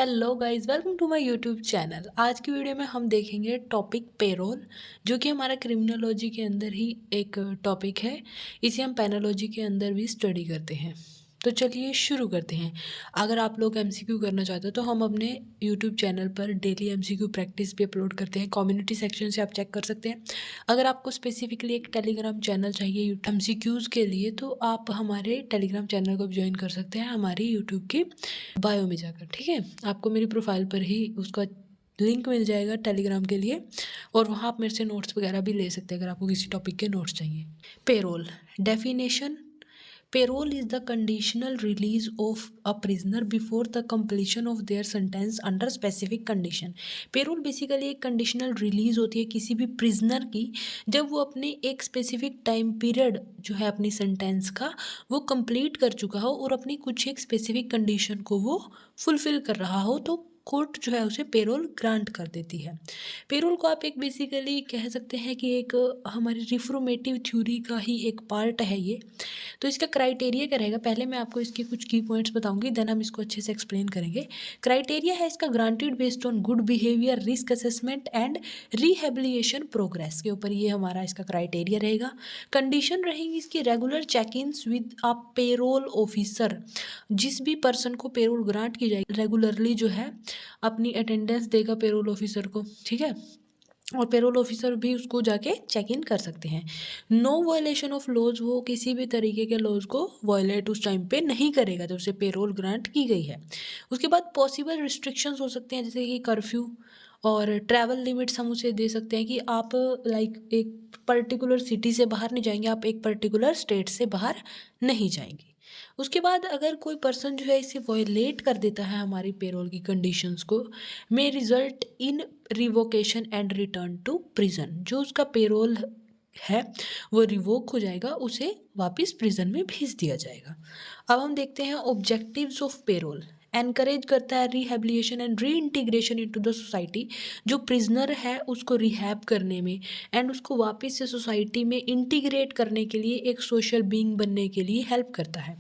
Hello guys, welcome to my YouTube channel. आज की video में हम देखेंगे टॉपिक पेरोल, जो कि हमारा क्रिमिनोलॉजी के अंदर ही एक टॉपिक है। इसे हम पेनोलॉजी के अंदर भी स्टडी करते हैं। तो चलिए शुरू करते हैं। अगर आप लोग एमसीक्यू करना चाहते हो तो हम अपने यूट्यूब चैनल पर डेली एमसीक्यू प्रैक्टिस भी अपलोड करते हैं। कम्युनिटी सेक्शन से आप चेक कर सकते हैं। अगर आपको स्पेसिफिकली एक टेलीग्राम चैनल चाहिए एमसीक्यूज़ के लिए, तो आप हमारे टेलीग्राम चैनल को ज्वाइन कर सकते हैं हमारी यूट्यूब की बायो में जाकर। ठीक है, आपको मेरी प्रोफाइल पर ही उसका लिंक मिल जाएगा टेलीग्राम के लिए, और वहाँ आप मेरे से नोट्स वगैरह भी ले सकते हैं अगर आपको किसी टॉपिक के नोट्स चाहिए। Payroll definition: payroll is the conditional release of a prisoner before the completion of their sentence under specific condition. Payroll basically एक कंडीशनल रिलीज होती है किसी भी प्रिजनर की, जब वो अपने एक स्पेसिफिक टाइम पीरियड जो है अपनी सेंटेंस का वो कंप्लीट कर चुका हो और अपनी कुछ एक स्पेसिफिक कंडीशन को वो फुलफिल कर रहा हो, तो कोर्ट जो है उसे पेरोल ग्रांट कर देती है। पेरोल को आप एक बेसिकली कह सकते हैं कि एक हमारी रिफॉर्मेटिव थ्योरी का ही एक पार्ट है ये। तो इसका क्राइटेरिया क्या रहेगा, पहले मैं आपको इसके कुछ की पॉइंट्स बताऊंगी, देन हम इसको अच्छे से एक्सप्लेन करेंगे। क्राइटेरिया है इसका granted based on good behaviour, risk assessment and rehabilitation progress के ऊपर ये हमारा इसका क्राइटेरिया रहेगा। कंडीशन रहेंगी इसकी regular check ins with a parole officer. जिस भी पर्सन को पेरोल ग्रांट की जाएगी रेगुलरली जो है अपनी अटेंडेंस देगा पेरोल ऑफिसर को। ठीक है, और पेरोल ऑफिसर भी उसको जाके चेक इन कर सकते हैं। नो वायलेशन ऑफ लॉज, वो किसी भी तरीके के लॉज को वायलेट उस टाइम पे नहीं करेगा जब उसे पेरोल ग्रांट की गई है। उसके बाद पॉसिबल रिस्ट्रिक्शंस हो सकते हैं, जैसे कि कर्फ्यू और ट्रैवल लिमिट्स हम उसे दे सकते हैं कि आप लाइक एक पर्टिकुलर सिटी से बाहर नहीं जाएंगे, आप एक पर्टिकुलर स्टेट से बाहर नहीं जाएंगे। उसके बाद अगर कोई पर्सन जो है इसे वायलेट कर देता है हमारी पेरोल की कंडीशंस को, may result in revocation and return to prison. जो उसका पेरोल है वो रिवोक हो जाएगा, उसे वापस प्रिजन में भेज दिया जाएगा। अब हम देखते हैं ऑब्जेक्टिव्स ऑफ पेरोल। एनकरेज करता है rehabilitation and re integration into the society. जो प्रिजनर है उसको रिहैब करने में एंड उसको वापस से सोसाइटी में इंटीग्रेट करने के लिए, एक सोशल बीइंग बनने के लिए हेल्प करता है।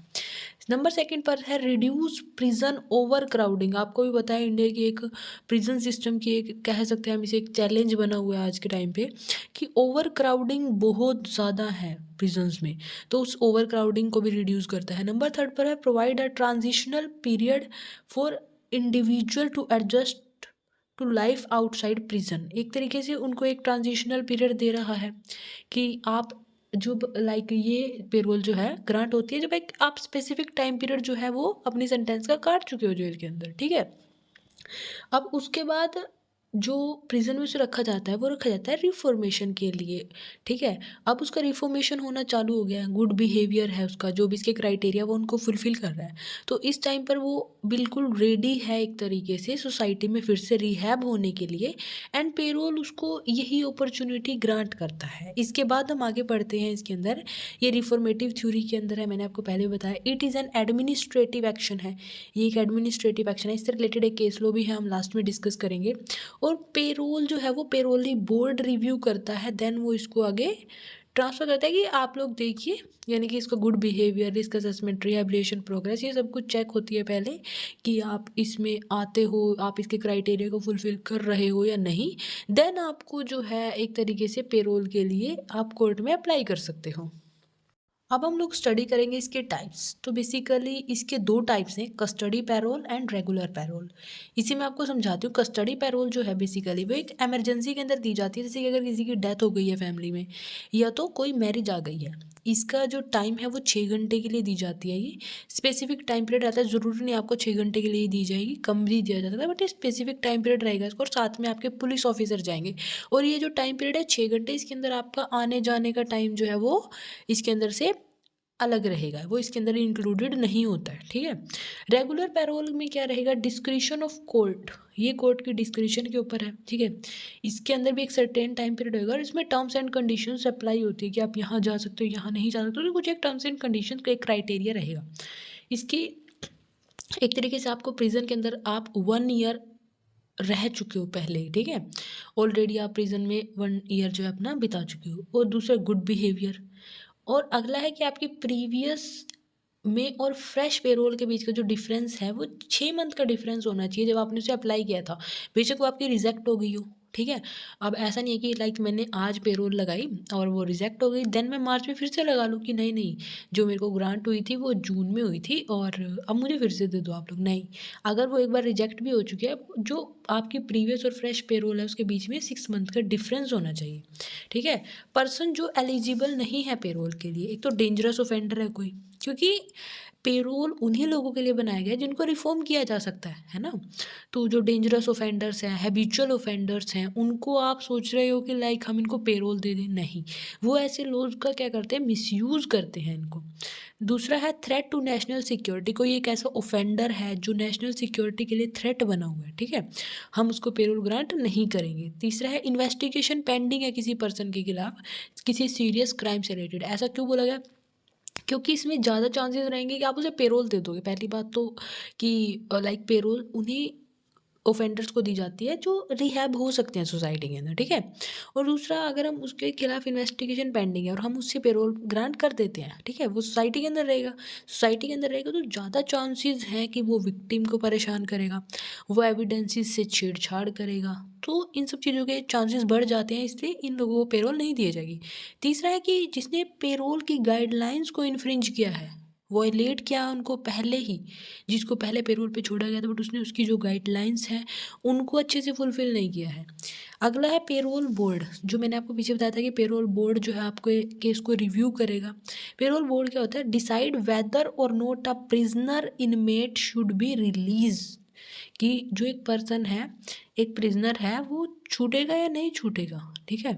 नंबर सेकंड पर है रिड्यूस प्रिजन ओवर क्राउडिंग। आपको भी बताया इंडिया की एक प्रिजन सिस्टम की एक कह सकते हैं हम इसे एक चैलेंज बना हुआ है आज के टाइम पे, कि ओवर क्राउडिंग बहुत ज़्यादा है प्रिजन्स में, तो उस ओवर क्राउडिंग को भी रिड्यूस करता है। नंबर थर्ड पर है provide a transitional period for individual to adjust to life outside prison. एक तरीके से उनको एक ट्रांजिशनल पीरियड दे रहा है कि आप जो लाइक ये पेरोल जो है ग्रांट होती है जब एक आप स्पेसिफिक टाइम पीरियड जो है वो अपनी सेंटेंस का काट चुके हो जेल के अंदर। ठीक है, अब उसके बाद जो प्रिजन में उसे रखा जाता है वो रखा जाता है रिफॉर्मेशन के लिए। ठीक है, अब उसका रिफॉर्मेशन होना चालू हो गया है, गुड बिहेवियर है उसका, जो भी इसके क्राइटेरिया वो उनको फुलफिल कर रहा है, तो इस टाइम पर वो बिल्कुल रेडी है एक तरीके से सोसाइटी में फिर से रिहैब होने के लिए, एंड पेरोल उसको यही अपॉर्चुनिटी ग्रांट करता है। इसके बाद हम आगे बढ़ते हैं इसके अंदर, ये रिफॉर्मेटिव थ्योरी के अंदर है, मैंने आपको पहले बताया। It is an administrative action है, ये एक एडमिनिस्ट्रेटिव एक्शन है। इससे रिलेटेड एक केस लो भी है, हम लास्ट में डिस्कस करेंगे। और पेरोल जो है वो पेरोली बोर्ड रिव्यू करता है, देन वो इसको आगे ट्रांसफ़र करता है कि आप लोग देखिए, यानी कि इसका good behaviour, risk assessment, rehabilitation progress, ये सब कुछ चेक होती है पहले कि आप इसमें आते हो, आप इसके क्राइटेरिया को फुलफिल कर रहे हो या नहीं। देन आपको जो है एक तरीके से पेरोल के लिए आप कोर्ट में अप्लाई कर सकते हो। अब हम लोग स्टडी करेंगे इसके टाइप्स। तो बेसिकली इसके दो टाइप्स हैं, custody parole and regular parole. इसी में आपको समझाती हूँ। कस्टडी पैरोल जो है बेसिकली वो एक इमरजेंसी के अंदर दी जाती है, जैसे कि अगर किसी की डेथ हो गई है फैमिली में, या तो कोई मैरिज आ गई है। इसका जो टाइम है वो 6 घंटे के लिए दी जाती है। ये स्पेसिफिक टाइम पीरियड रहता है, ज़रूरी नहीं आपको 6 घंटे के लिए ही दी जाएगी, कम भी दिया जाता है, बट ये स्पेसिफिक टाइम पीरियड रहेगा इसको, और साथ में आपके पुलिस ऑफिसर जाएंगे। और ये जो टाइम पीरियड है 6 घंटे, इसके अंदर आपका आने जाने का टाइम जो है वो इसके अंदर से अलग रहेगा, वो इसके अंदर इंक्लूडेड नहीं होता है। ठीक है, रेगुलर पैरोल में क्या रहेगा, डिस्क्रिशन ऑफ कोर्ट, ये कोर्ट की डिस्क्रिशन के ऊपर है। ठीक है, इसके अंदर भी एक सर्टेन टाइम पीरियड होगा और इसमें टर्म्स एंड कंडीशंस अप्लाई होती है कि आप यहाँ जा सकते हो, यहाँ नहीं जा सकते हो, तो कुछ एक टर्म्स एंड कंडीशन का एक क्राइटेरिया रहेगा। इसकी एक तरीके से आपको प्रिजन के अंदर आप 1 ईयर रह चुके हो पहले ही। ठीक है, ऑलरेडी आप प्रिजन में 1 ईयर जो है अपना बिता चुके हो। और दूसरा गुड बिहेवियर, और अगला है कि आपकी प्रीवियस में और फ्रेश पेरोल के बीच का जो डिफरेंस है वो 6 मंथ का डिफरेंस होना चाहिए जब आपने उसे अप्लाई किया था। बेशक वो आपकी रिजेक्ट हो गई हो, ठीक है? अब ऐसा नहीं है कि लाइक मैंने आज पेरोल लगाई और वो रिजेक्ट हो गई, देन मैं मार्च में फिर से लगा लूँ कि नहीं, नहीं, जो मेरे को ग्रांट हुई थी वो जून में हुई थी और अब मुझे फिर से दे दो आप लोग। नहीं, अगर वो एक बार रिजेक्ट भी हो चुकी है, जो आपकी प्रीवियस और फ्रेश पेरोल है उसके बीच में 6 मंथ का डिफरेंस होना चाहिए, ठीक है? पर्सन जो एलिजिबल नहीं है पेरोल के लिए, एक तो डेंजरस ऑफेंडर है कोई, क्योंकि पेरोल उन्हीं लोगों के लिए बनाया गया है जिनको रिफ़ॉर्म किया जा सकता है ना? तो जो डेंजरस ऑफेंडर्स हैं, हैबिचुअल ऑफेंडर्स हैं, उनको आप सोच रहे हो कि लाइक हम इनको पेरोल दे दें, नहीं। वो ऐसे लोग का क्या करते हैं, मिसयूज़ करते हैं इनको। दूसरा है थ्रेट टू नेशनल सिक्योरिटी, कोई एक ऐसा ऑफेंडर है जो नेशनल सिक्योरिटी के लिए थ्रेट बना हुआ है, ठीक है? हम उसको पेरोल ग्रांट नहीं करेंगे। तीसरा है इन्वेस्टिगेशन पेंडिंग है किसी पर्सन के खिलाफ, किसी सीरियस क्राइम से रिलेटेड। ऐसा क्यों बोला गया? क्योंकि इसमें ज़्यादा चांसेस रहेंगे कि आप उसे पेरोल दे दोगे। पहली बात तो कि लाइक पेरोल उन्हीं ऑफेंडर्स को दी जाती है जो रिहैब हो सकते हैं सोसाइटी के अंदर, ठीक है? और दूसरा, अगर हम उसके खिलाफ इन्वेस्टिगेशन पेंडिंग है और हम उससे पेरोल ग्रांट कर देते हैं, ठीक है? वो सोसाइटी के अंदर रहेगा, सोसाइटी के अंदर रहेगा तो ज़्यादा चांसेस हैं कि वो विक्टिम को परेशान करेगा, वो एविडेंसेस से छेड़छाड़ करेगा। तो इन सब चीज़ों के चांसेस बढ़ जाते हैं, इसलिए इन लोगों को पेरोल नहीं दी जाएगी। तीसरा है कि जिसने पेरोल की गाइडलाइंस को इन्फ्रिंज किया है, वॉयलेट किया उनको पहले ही, जिसको पहले पेरोल पे छोड़ा गया था बट उसने उसकी जो गाइडलाइंस हैं उनको अच्छे से फुलफ़िल नहीं किया है। अगला है पेरोल बोर्ड, जो मैंने आपको पीछे बताया था कि पेरोल बोर्ड जो है आपको केस को रिव्यू करेगा। पेरोल बोर्ड क्या होता है? डिसाइड वेदर और not a prisoner inmate should be release, कि जो एक पर्सन है, एक प्रिजनर है, वो छूटेगा या नहीं छूटेगा, ठीक है?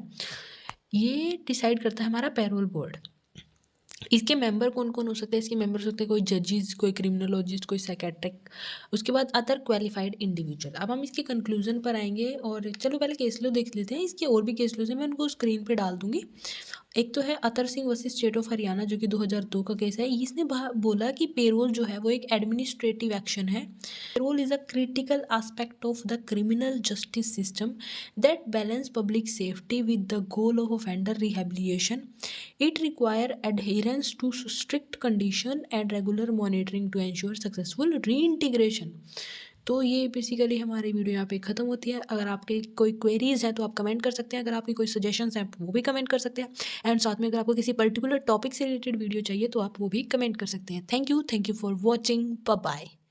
ये डिसाइड करता है हमारा पेरोल बोर्ड। इसके मेंबर कौन-कौन हो सकते हैं? इसके मेंबर हो सकते हैं कोई जजेस, कोई क्रिमिनोलॉजिस्ट, कोई साइकियाट्रिक, उसके बाद अदर क्वालिफाइड इंडिविजुअल। अब हम इसके कंक्लूजन पर आएँगे और चलो पहले केस लॉ देख लेते हैं। इसके और भी केस लॉज़ हैं, मैं उनको स्क्रीन पे डाल दूँगी। एक तो है Atar Singh versus state of Haryana, जो कि 2002 का केस है। इसने बोला कि पेरोल जो है वो एक एडमिनिस्ट्रेटिव एक्शन है। Payroll is a critical aspect of the criminal justice system that balance public safety with the goal of offender rehabilitation. It require adherence to strict condition and regular monitoring to ensure successful reintegration। तो ये basically हमारी video यहाँ पे ख़त्म होती है। अगर आपके कोई क्वेरीज़ हैं तो आप कमेंट कर सकते हैं, अगर आपकी कोई सजेशंस हैं वो भी कमेंट कर सकते हैं, एंड साथ में अगर आपको किसी पर्टिकुलर टॉपिक से रिलेटेड वीडियो चाहिए तो आप वो भी कमेंट कर सकते हैं। Thank you for watching. Bye bye.